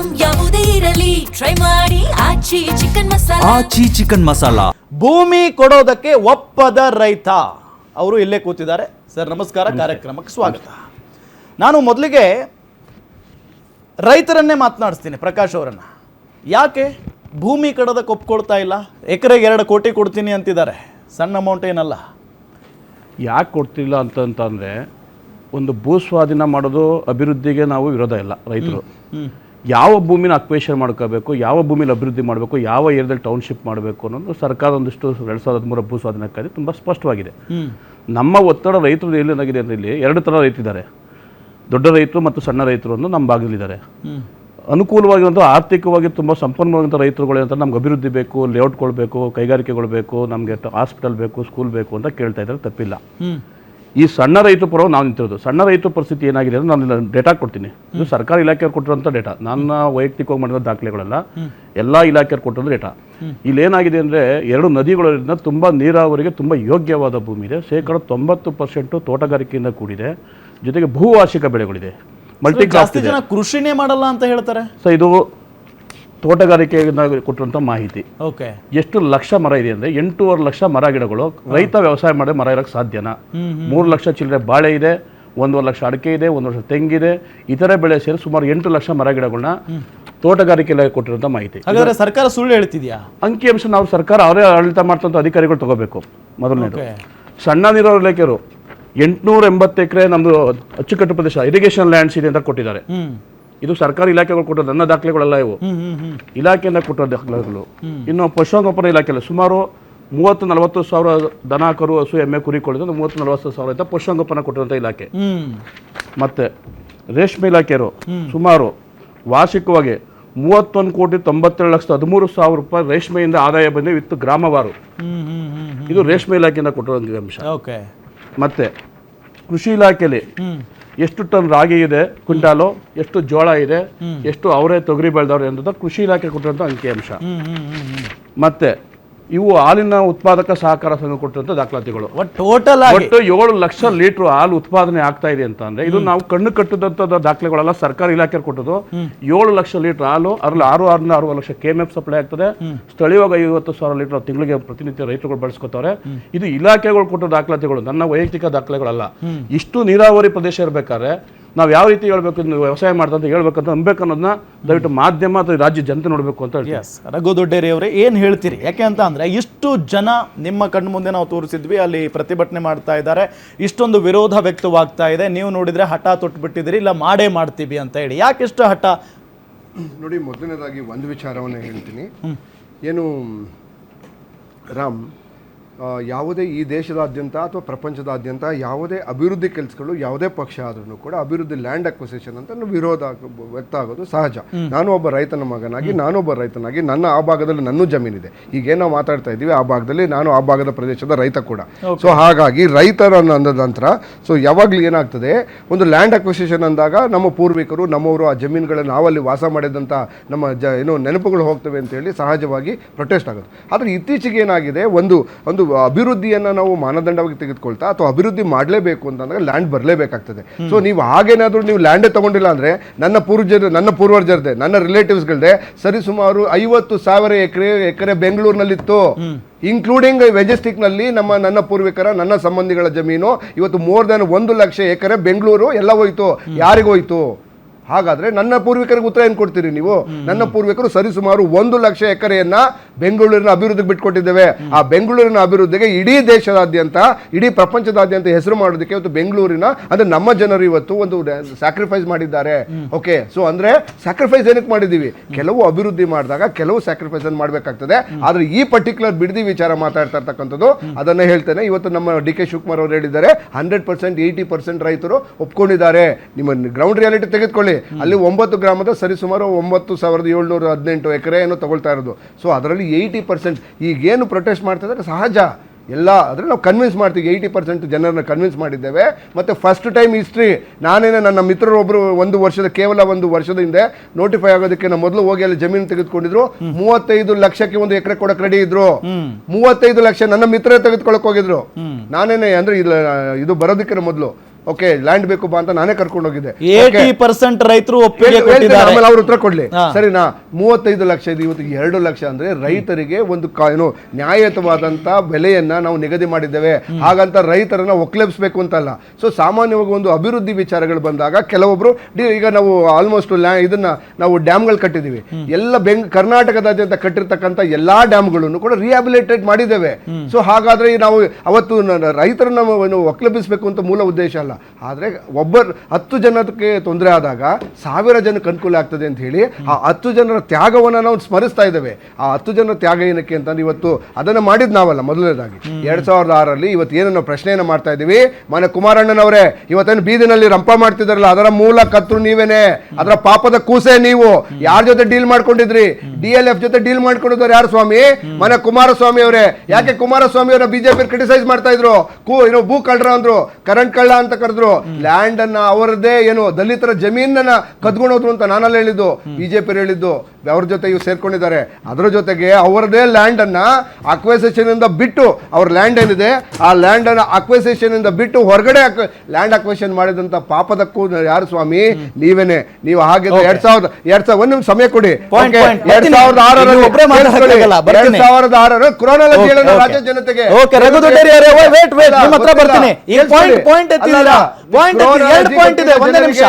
Item ಯಾವುದೇ ಇರಲಿ try ಮಾಡಿ ಆಚಿ ಚಿಕನ್ ಮಸಾಲಾ. ಆಚಿ ಚಿಕನ್ ಮಸಾಲಾ. ಭೂಮಿ ಕೊಡೋದಕ್ಕೆ ಒಪ್ಪದ ರೈತ ಅವರು ಇಲ್ಲೇ ಕೂತಿದ್ದಾರೆ. ಸರ್ ನಮಸ್ಕಾರ, ಕಾರ್ಯಕ್ರಮಕ್ಕೆ ಸ್ವಾಗತ. ನಾನು ಮೊದಲಿಗೆ ರೈತರನ್ನೇ ಮಾತನಾಡಿಸ್ತೀನಿ, ಪ್ರಕಾಶ್ ಅವರನ್ನು. ಯಾಕೆ ಭೂಮಿ ಕೊಡೋದಕ್ಕೆ ಒಪ್ಕೊಳ್ತಾ ಇಲ್ಲ? ಎಕರೆಗೆ 2 ಕೋಟಿ ಕೊಡ್ತೀನಿ ಅಂತಿದ್ದಾರೆ, ಸಣ್ಣ ಅಮೌಂಟ್ ಏನಲ್ಲ. ಯಾಕೆ ಕೊಡ್ತಿಲ್ಲ ಅಂತಂದರೆ, ಒಂದು ಭೂ ಸ್ವಾಧೀನ ಮಾಡೋದು ಅಭಿವೃದ್ಧಿಗೆ ನಾವು ವಿರೋಧ ಇಲ್ಲ. ರೈತರು ಯಾವ ಭೂಮಿನ ಅಕ್ವೇಷನ್ ಮಾಡ್ಕೋಬೇಕು, ಯಾವ ಭೂಮಿಲಿ ಅಭಿವೃದ್ಧಿ ಮಾಡಬೇಕು, ಯಾವ ಏರಿಯಾದಲ್ಲಿ ಟೌನ್ಶಿಪ್ ಮಾಡಬೇಕು ಅನ್ನೋದು ಸರ್ಕಾರ ಒಂದಿಷ್ಟು 2013 ಭೂ ಸ್ವಾಧೀನ ಕಾಯ್ದೆ ತುಂಬ ಸ್ಪಷ್ಟವಾಗಿದೆ. ನಮ್ಮ ಒತ್ತಡ ರೈತರು ಏನೇನಾಗಿದೆ ಅಂದರೆ, ಇಲ್ಲಿ 2 ಥರ ರೈತರಿದ್ದಾರೆ, ದೊಡ್ಡ ರೈತರು ಮತ್ತು ಸಣ್ಣ ರೈತರು ಅನ್ನೋ ನಮ್ಮ ಭಾಗದಲ್ಲಿದ್ದಾರೆ. ಅನುಕೂಲವಾಗಿರುವಂಥ ಆರ್ಥಿಕವಾಗಿ ತುಂಬ ಸಂಪನ್ಮೂಲವಂಥ ರೈತರುಗಳು ಅಂತ ನಮ್ಗೆ ಅಭಿವೃದ್ಧಿ ಬೇಕು, ಲೇಔಟ್ಗಳು ಬೇಕು, ಕೈಗಾರಿಕೆಗಳು ಬೇಕು, ನಮಗೆ ಹಾಸ್ಪಿಟಲ್ ಬೇಕು, ಸ್ಕೂಲ್ ಬೇಕು ಅಂತ ಕೇಳ್ತಾ ಇದ್ದಾರೆ, ತಪ್ಪಿಲ್ಲ. ಈ ಸಣ್ಣ ರೈತ ಪರ ನಾವು ನಿಂತಿರೋದು. ಸಣ್ಣ ರೈತ ಪರಿಸ್ಥಿತಿ ಏನಾಗಿದೆ ಅಂದರೆ, ನಾನು ಡೇಟಾ ಕೊಡ್ತೀನಿ. ಇದು ಸರ್ಕಾರ ಇಲಾಖೆಯವ್ರು ಕೊಟ್ಟಿರೋಂಥ ಡೇಟಾ, ನನ್ನ ವೈಯಕ್ತಿಕವಾಗಿ ಮಾಡಿರೋ ದಾಖಲೆಗಳೆಲ್ಲ, ಎಲ್ಲ ಇಲಾಖೆಯವ್ರು ಕೊಟ್ಟಿರೋ ಡೇಟಾ. ಇಲ್ಲೇನಾಗಿದೆ ಅಂದರೆ, 2 ನದಿಗಳಿಂದ ತುಂಬ ನೀರಾವರಿಗೆ ತುಂಬ ಯೋಗ್ಯವಾದ ಭೂಮಿ ಇದೆ. 90% ತೋಟಗಾರಿಕೆಯಿಂದ ಕೂಡಿದೆ, ಜೊತೆಗೆ ಭೂವಾರ್ಷಿಕ ಬೆಳೆಗಳಿದೆ. ಜಾಸ್ತಿ ಜನ ಕೃಷಿನೇ ಮಾಡಲ್ಲ ಅಂತ ಹೇಳ್ತಾರೆ. ಸೊ ಇದು ತೋಟಗಾರಿಕೆಯಿಂದ ಕೊಟ್ಟಿರುವಂಥ ಮಾಹಿತಿ. ಓಕೆ, ಎಷ್ಟು ಲಕ್ಷ ಮರ ಇದೆ ಅಂದರೆ 8.5 ಲಕ್ಷ ಮರ ಗಿಡಗಳು ರೈತ ವ್ಯವಸಾಯ ಮಾಡಿ ಮರ ಇರೋಕ್ಕೆ ಸಾಧ್ಯನಾ? 3 ಲಕ್ಷ ಚಿಲ್ಲರೆ ಬಾಳೆ ಇದೆ, 1.5 ಲಕ್ಷ ಅಡಿಕೆ ಇದೆ, 1 ಲಕ್ಷ ತೆಂಗಿದೆ, ಇತರೆ ಬೆಳೆ ಸೇರಿ ಸುಮಾರು 8 ಲಕ್ಷ ಮರ ಗಿಡಗಳನ್ನ ತೋಟಗಾರಿಕೆ ಇಲಾಖೆ ಕೊಟ್ಟಿರುವಂಥ ಮಾಹಿತಿ. ಹಾಗಾದ್ರೆ ಸರ್ಕಾರ ಸುಳ್ಳು ಹೇಳ್ತಿದ್ಯಾ? ಅಂಕಿಅಂಶ ನಾವು ಸರ್ಕಾರ ಅವರೇ ಆಡಳಿತ ಮಾಡ್ತಂಥ ಅಧಿಕಾರಿಗಳು ತಗೋಬೇಕು. ಮೊದಲನೇದು, ಸಣ್ಣ ನೀರಾವರಿ ಇಲಾಖೆಯವರು 880 ಎಕರೆ ನಮ್ಮದು ಅಚ್ಚುಕಟ್ಟು ಪ್ರದೇಶ ಇರಿಗೇಷನ್ ಲ್ಯಾಂಡ್ಸ್ ಇದೆ ಅಂತ ಕೊಟ್ಟಿದ್ದಾರೆ. ಇದು ಸರ್ಕಾರಿ ಇಲಾಖೆಗಳು ಕೊಟ್ಟದ್ದು, ನನ್ನ ದಾಖಲೆಗಳೆಲ್ಲ ಇವು ಇಲಾಖೆಯಿಂದ ಕೊಟ್ಟಿರೋ ದಾಖಲೆಗಳು. ಇನ್ನು ಪಶುಸಂಗೋಪನಾ ಇಲಾಖೆಯಲ್ಲಿ ಸುಮಾರು 30-40 ಸಾವಿರ ದನ, ಕರು, ಹಸು, ಎಮ್ಮೆ, ಕುರಿ ಕೊಳ್ಳಿದ್ದು 30-40 ಸಾವಿರ ಅಂತ ಪಶುಸಂಗೋಪನಾ ಕೊಟ್ಟಿರುವಂಥ ಇಲಾಖೆ. ಮತ್ತೆ ರೇಷ್ಮೆ ಇಲಾಖೆಯವರು ಸುಮಾರು ವಾರ್ಷಿಕವಾಗಿ 31,97,13,000 ರೂಪಾಯಿ ರೇಷ್ಮೆಯಿಂದ ಆದಾಯ ಬಂದಿದೆ ವಿತ್ ಗ್ರಾಮವಾರು. ಇದು ರೇಷ್ಮೆ ಇಲಾಖೆಯಿಂದ ಕೊಟ್ಟಿರೋ ಅಂಶ. ಮತ್ತೆ ಕೃಷಿ ಇಲಾಖೆಯಲ್ಲಿ ಎಷ್ಟು ಟನ್ ರಾಗಿ ಇದೆ ಕ್ವಿಂಟಾಲು, ಎಷ್ಟು ಜೋಳ ಇದೆ, ಎಷ್ಟು ಅವರೇ ತೊಗರಿ ಬೆಳೆದವ್ರೆ ಅನ್ನೋದು ಕೃಷಿ ಇಲಾಖೆ ಕೊಟ್ಟಿರುವಂಥ ಅಂಕಿಅಂಶ. ಮತ್ತೆ ಇವು ಹಾಲಿನ ಉತ್ಪಾದಕ ಸಹಕಾರ ಸಂಘ ಕೊಟ್ಟಿರುವಂಥ ದಾಖಲಾತಿಗಳು. ಟೋಟಲ್ ಒಟ್ಟು 7 ಲಕ್ಷ ಲೀಟರ್ ಹಾಲು ಉತ್ಪಾದನೆ ಆಗ್ತಾ ಇದೆ ಅಂತ ಅಂದ್ರೆ, ಇದು ನಾವು ಕಣ್ಣು ಕಟ್ಟಿದಂಥ ದಾಖಲೆಗಳೆಲ್ಲ ಸರ್ಕಾರಿ ಇಲಾಖೆ ಕೊಟ್ಟದ್ದು. 7 ಲಕ್ಷ ಲೀಟರ್ ಹಾಲು, ಅದರಲ್ಲಿ 6 ಲಕ್ಷ KMF ಸಪ್ಲೈ ಆಗ್ತದೆ. ಸ್ಥಳೀಯವಾಗಿ 50,000 ಲೀಟರ್ ತಿಂಗಳಿಗೆ ಪ್ರತಿನಿತ್ಯ ರೈತರುಗಳು ಬಳಸ್ಕೊತಾರೆ. ಇದು ಇಲಾಖೆಗಳು ಕೊಟ್ಟ ದಾಖಲಾತಿಗಳು, ನನ್ನ ವೈಯಕ್ತಿಕ ದಾಖಲೆಗಳಲ್ಲ. ಇಷ್ಟು ನೀರಾವರಿ ಪ್ರದೇಶ ಇರಬೇಕಾದ್ರೆ ನಾವು ಯಾವ ರೀತಿ ಹೇಳ್ಬೇಕು, ವ್ಯವಸಾಯ ಮಾಡ್ದಂತ ಹೇಳ್ಬೇಕಂತ ಅನ್ಬೇಕನ್ನೋದನ್ನ ದಯವಿಟ್ಟು ಮಾಧ್ಯಮ ಅಥವಾ ರಾಜ್ಯ ಜನತೆ ನೋಡಬೇಕು ಅಂತ ಹೇಳಿ. ರಘು ದೊಡ್ಡೇರಿ ಅವರೇ, ಏನು ಹೇಳ್ತೀರಿ? ಯಾಕೆ ಅಂತ ಅಂದರೆ, ಇಷ್ಟು ಜನ ನಿಮ್ಮ ಕಣ್ಣು ಮುಂದೆ ನಾವು ತೋರಿಸಿದ್ವಿ, ಅಲ್ಲಿ ಪ್ರತಿಭಟನೆ ಮಾಡ್ತಾ ಇದ್ದಾರೆ, ಇಷ್ಟೊಂದು ವಿರೋಧ ವ್ಯಕ್ತವಾಗ್ತಾ ಇದೆ. ನೀವು ನೋಡಿದರೆ ಹಠ ತೊಟ್ಟುಬಿಟ್ಟಿದ್ದೀರಿ, ಇಲ್ಲ ಮಾಡೇ ಮಾಡ್ತೀವಿ ಅಂತ ಹೇಳಿ. ಯಾಕೆ ಇಷ್ಟು ಹಠ? ನೋಡಿ, ಮೊದಲನೇದಾಗಿ ಒಂದು ವಿಚಾರವನ್ನು ಹೇಳ್ತೀನಿ. ಏನು ರಾಮ್, ಯಾವುದೇ ಈ ದೇಶದಾದ್ಯಂತ ಅಥವಾ ಪ್ರಪಂಚದಾದ್ಯಂತ ಯಾವುದೇ ಅಭಿವೃದ್ಧಿ ಕೆಲಸಗಳು ಯಾವುದೇ ಪಕ್ಷ ಆದ್ರೂ ಕೂಡ ಅಭಿವೃದ್ಧಿ ಲ್ಯಾಂಡ್ ಅಕ್ವಿಸಿಷನ್ ಅಂತ ವಿರೋಧ ವ್ಯಕ್ತ ಆಗೋದು ಸಹಜ. ನಾನು ಒಬ್ಬ ರೈತನ ಮಗನಾಗಿ, ನಾನೊಬ್ಬ ರೈತನಾಗಿ, ನನ್ನ ಆ ಭಾಗದಲ್ಲಿ ನನ್ನ ಜಮೀನಿದೆ. ಈಗೇನೋ ಮಾತಾಡ್ತಾ ಇದ್ದೀವಿ, ಆ ಭಾಗದಲ್ಲಿ ನಾನು ಆ ಭಾಗದ ಪ್ರದೇಶದ ರೈತ ಕೂಡ. ಸೊ ಹಾಗಾಗಿ ರೈತರ ಅಂದ ನಂತರ ಸೊ ಯಾವಾಗಲೂ ಏನಾಗ್ತದೆ, ಒಂದು ಲ್ಯಾಂಡ್ ಅಕ್ವಿಸಿಷನ್ ಅಂದಾಗ ನಮ್ಮ ಪೂರ್ವಿಕರು, ನಮ್ಮವರು ಆ ಜಮೀನುಗಳನ್ನು ನಾವಲ್ಲಿ ವಾಸ ಮಾಡಿದಂಥ ನಮ್ಮ ಏನೋ ನೆನಪುಗಳು ಹೋಗ್ತವೆ ಅಂತೇಳಿ ಸಹಜವಾಗಿ ಪ್ರೊಟೆಸ್ಟ್ ಆಗೋದು. ಆದರೆ ಇತ್ತೀಚೆಗೆ ಏನಾಗಿದೆ, ಒಂದು ಅಭಿವೃದ್ಧಿಯನ್ನು ನಾವು ಮಾನದಂಡವಾಗಿ ತೆಗೆದುಕೊಳ್ತಾ ಅಥವಾ ಅಭಿವೃದ್ಧಿ ಮಾಡಲೇಬೇಕು ಅಂತಂದಾಗ ಲ್ಯಾಂಡ್ ಬರಲೇಬೇಕಾಗ್ತದೆ. ಸೊ ನೀವು ಹಾಗೇನಾದರೂ ನೀವು ಲ್ಯಾಂಡೇ ತಗೊಂಡಿಲ್ಲ ಅಂದರೆ, ನನ್ನ ಪೂರ್ವಜರದೇ, ನನ್ನ ರಿಲೇಟಿವ್ಸ್ಗಳದೇ ಸರಿಸುಮಾರು 50,000 ಎಕರೆ ಬೆಂಗಳೂರಿನಲ್ಲಿತ್ತು, ಇನ್ಕ್ಲೂಡಿಂಗ್ ಮೆಜೆಸ್ಟಿಕ್ನಲ್ಲಿ ನನ್ನ ಪೂರ್ವಿಕರ, ನನ್ನ ಸಂಬಂಧಿಗಳ ಜಮೀನು. ಇವತ್ತು ಮೋರ್ ದೆನ್ 1 ಲಕ್ಷ ಎಕರೆ ಬೆಂಗಳೂರು ಎಲ್ಲ ಹೋಯ್ತು. ಯಾರಿಗೋಯ್ತು? ಹಾಗಾದ್ರೆ ನನ್ನ ಪೂರ್ವಿಕರಿಗೆ ಉತ್ತರ ಏನು ಕೊಡ್ತೀರಿ ನೀವು? ನನ್ನ ಪೂರ್ವಿಕರು ಸರಿಸುಮಾರು 1 ಲಕ್ಷ ಎಕರೆಯನ್ನ ಬೆಂಗಳೂರಿನ ಅಭಿವೃದ್ಧಿಗೆ ಬಿಟ್ಕೊಟ್ಟಿದ್ದೇವೆ. ಆ ಬೆಂಗಳೂರಿನ ಅಭಿವೃದ್ಧಿಗೆ ಇಡೀ ದೇಶದಾದ್ಯಂತ, ಇಡೀ ಪ್ರಪಂಚದಾದ್ಯಂತ ಹೆಸರು ಮಾಡೋದಕ್ಕೆ ಇವತ್ತು ಬೆಂಗಳೂರಿನ ಅಂದ್ರೆ ನಮ್ಮ ಜನರು ಇವತ್ತು ಒಂದು ಸ್ಯಾಕ್ರಿಫೈಸ್ ಮಾಡಿದ್ದಾರೆ. ಓಕೆ, ಸೊ ಅಂದ್ರೆ ಸ್ಯಾಕ್ರಿಫೈಸ್ ಏನಕ್ಕೆ ಮಾಡಿದೀವಿ? ಕೆಲವು ಅಭಿವೃದ್ಧಿ ಮಾಡಿದಾಗ ಕೆಲವು ಸ್ಯಾಕ್ರಿಫೈಸ್ ಅನ್ನು ಮಾಡಬೇಕಾಗ್ತದೆ. ಆದ್ರೆ ಈ ಪರ್ಟಿಕ್ಯುಲರ್ ಬಿಡದಿ ವಿಚಾರ ಮಾತಾಡ್ತಾ ಇರ್ತಕ್ಕಂಥದ್ದು ಅದನ್ನೇ ಹೇಳ್ತೇನೆ. ಇವತ್ತು ನಮ್ಮ DK ಶಿವಕುಮಾರ್ ಅವರು ಹೇಳಿದ್ದಾರೆ, 100% 80% ರೈತರು ಒಪ್ಕೊಂಡಿದ್ದಾರೆ. ನಿಮ್ಮ ಗ್ರೌಂಡ್ ರಿಯಾಲಿಟಿ ತೆಗೆದುಕೊಳ್ಳಿ, ಅಲ್ಲಿ 9 ಗ್ರಾಮದ ಸರಿಸುಮಾರು 9,718 ಎಕರೆ ಏನೋ ತಗೊಳ್ತಾ ಇರೋದು. ಸೊ ಅದರಲ್ಲಿ 80% ಈಗೇನು ಪ್ರೊಟೆಸ್ಟ್ ಮಾಡ್ತಾ ಇದ್ದಾರೆ ಸಹಜ. ಎಲ್ಲ ಆದರೆ ನಾವು ಕನ್ವಿನ್ಸ್ ಮಾಡ್ತೀವಿ, 80% ಜನರನ್ನ ಕನ್ವಿನ್ಸ್ ಮಾಡಿದ್ದೇವೆ. ಮತ್ತು ಫಸ್ಟ್ ಟೈಮ್ ಹಿಸ್ಟ್ರಿ, ನಾನೇನೆ ನನ್ನ ಮಿತ್ರರೊಬ್ಬರು ಕೇವಲ ಒಂದು ವರ್ಷದ ಹಿಂದೆ ನೋಟಿಫೈ ಆಗೋದಕ್ಕೆ ನಾವು ಮೊದಲು ಹೋಗಿ ಅಲ್ಲಿ ಜಮೀನು ತೆಗೆದುಕೊಂಡಿದ್ರು. 35 ಲಕ್ಷಕ್ಕೆ 1 ಎಕರೆ ಕೊಡಕ್ಕೆ ರೆಡಿ ಇದ್ರು. 35 ಲಕ್ಷ ನನ್ನ ಮಿತ್ರ ತೆಗೆದುಕೊಳ್ಳಕ್ ಹೋಗಿದ್ರು. ನಾನೇನೆ ಅಂದ್ರೆ ಇದು ಬರೋದಕ್ಕೆ ಮೊದಲು ಓಕೆ ಲ್ಯಾಂಡ್ ಬೇಕು ಬಾ ಅಂತ ನಾನೇ ಕರ್ಕೊಂಡು ಹೋಗಿದ್ದೆ. 80% ರೈತರು ಒಪ್ಪಿಗೆ ಕೊಟ್ಟಿದ್ದಾರೆ. ಆಮೇಲೆ ಅವ್ರು ಉತ್ತರ ಕೊಡ್ಲಿ, ಸರಿನಾ 35 ಲಕ್ಷ ಇದೆ, ಇವತ್ತು 2 ಲಕ್ಷ ಅಂದ್ರೆ ರೈತರಿಗೆ ಒಂದು ಏನು ನ್ಯಾಯಯುತವಾದಂತ ಬೆಲೆಯನ್ನ ನಾವು ನಿಗದಿ ಮಾಡಿದ್ದೇವೆ, ಹಾಗಂತ ರೈತರನ್ನ ಒಕ್ಲೆಬ್ಸ್ಬೇಕು ಅಂತಲ್ಲ. ಸೊ ಸಾಮಾನ್ಯವಾಗಿ ಒಂದು ಅಭಿವೃದ್ಧಿ ವಿಚಾರಗಳು ಬಂದಾಗ ಕೆಲವೊಬ್ರು ಈಗ ನಾವು ಆಲ್ಮೋಸ್ಟ್ ಇದನ್ನ ನಾವು ಡ್ಯಾಮ್ಗಳು ಕಟ್ಟಿದೀವಿ, ಎಲ್ಲ ಕರ್ನಾಟಕದಾದ್ಯಂತ ಕಟ್ಟಿರ್ತಕ್ಕಂಥ ಎಲ್ಲಾ ಡ್ಯಾಮ್ಗಳನ್ನು ಕೂಡ ರಿಹ್ಯಾಬಿಲಿಟೇಟ್ ಮಾಡಿದ್ದೇವೆ. ಸೊ ಹಾಗಾದ್ರೆ ನಾವು ಅವತ್ತು ರೈತರನ್ನ ಒಕ್ಲೆಬ್ಬಿಸಬೇಕು ಅಂತ ಮೂಲ ಉದ್ದೇಶ ಅಲ್ಲ. ಆದ್ರೆ 10 ಜನಕ್ಕೆ ತೊಂದರೆ ಆದಾಗ 1000 ಜನಕ್ಕೆ ಅನುಕೂಲ ಆಗ್ತದೆ ಅಂತ ಹೇಳಿ ಆ 10 ಜನರ ತ್ಯಾಗವನ್ನ ನಾವು ಸ್ಮರಿಸ್ತಾ ಇದ್ದೇವೆ. ಆ 10 ಜನರ ತ್ಯಾಗ ಏನಕ್ಕೆ ಅಂತಂದ್ರೆ ಇವತ್ತು ಅದನ್ನ ಮಾಡಿದ್ ನಾವಲ್ಲ. ಮೊದಲನೇದಾಗಿ 2006ರಲ್ಲಿ ಇವತ್ತು ಏನೋ ಪ್ರಶ್ನೆಯನ್ನು ಮಾಡ್ತಾ ಇದೀವಿ, ಮನೆ ಕುಮಾರಣ್ಣನವರೇ ಇವತ್ತೇನು ಬೀದಿನಲ್ಲಿ ರಂಪ ಮಾಡ್ತಿದಾರಲ್ಲ ಅದರ ಮೂಲ ಕರ್ತೃ ನೀವೇನೆ, ಅದರ ಪಾಪದ ಕೂಸೆ ನೀವು. ಯಾರ ಜೊತೆ ಡೀಲ್ ಮಾಡ್ಕೊಂಡಿದ್ರಿ? DLF ಜೊತೆ ಡೀಲ್ ಮಾಡ್ಕೊಂಡಿದ್ದಾರೆ ಯಾರು ಸ್ವಾಮಿ? ಮನೆ ಕುಮಾರಸ್ವಾಮಿ ಅವರೇ. ಯಾಕೆ ಕುಮಾರಸ್ವಾಮಿ ಅವರ ಬಿಜೆಪಿ ಕ್ರಿಟಿಸೈಸ್ ಮಾಡ್ತಾ ಇದ್ರು? ಭೂ ಕಳ್ರ ಅಂದ್ರು, ಕರೆಂಟ್ ಕಳ್ಳ ಅಂತ ಕರೆದ್ರು. ಲ್ಯಾಂಡ್ ಅನ್ನ ಅವರದೇ ಏನು ದಲಿತರ ಜಮೀನನ್ನ ಕದ್ಕೊಂಡೋದ್ರು ಅಂತ ನಾನಲ್ಲ ಹೇಳಿದ್ದು, ಬಿಜೆಪಿ ಹೇಳಿದ್ದು. ಅವ್ರ ಜೊತೆ ಇವ್ರು ಸೇರ್ಕೊಂಡಿದ್ದಾರೆ. ಅದರ ಜೊತೆಗೆ ಅವರದೇ ಲ್ಯಾಂಡ್ ಅನ್ನ ಅಕ್ವೈಸೇಷನ್ ಇಂದ ಬಿಟ್ಟು, ಅವ್ರ ಲ್ಯಾಂಡ್ ಏನಿದೆ ಆ ಲ್ಯಾಂಡ್ ಅನ್ನ ಅಕ್ವೈಸೇಷನ್ ಇಂದ ಬಿಟ್ಟು ಹೊರಗಡೆ ಲ್ಯಾಂಡ್ ಅಕ್ವೈಸೇಷನ್ ಮಾಡಿದಂತ ಪಾಪದಕ್ಕೂ ಯಾರು ಸ್ವಾಮಿ? ನೀವೇನೆ. ನೀವು ಹಾಗೆ 2000 ಒಂದು ನಿಮಿಷ ಸಮಯ ಕೊಡಿ. 2006 ಕ್ರೋನಾಲಜಿ ಹೇಳೋಣ ರಾಜ್ಯ ಜನತೆಗೆ. ಪಾಯಿಂಟ್ ಇದೆ, ಒಂದೇ ನಿಮಿಷ.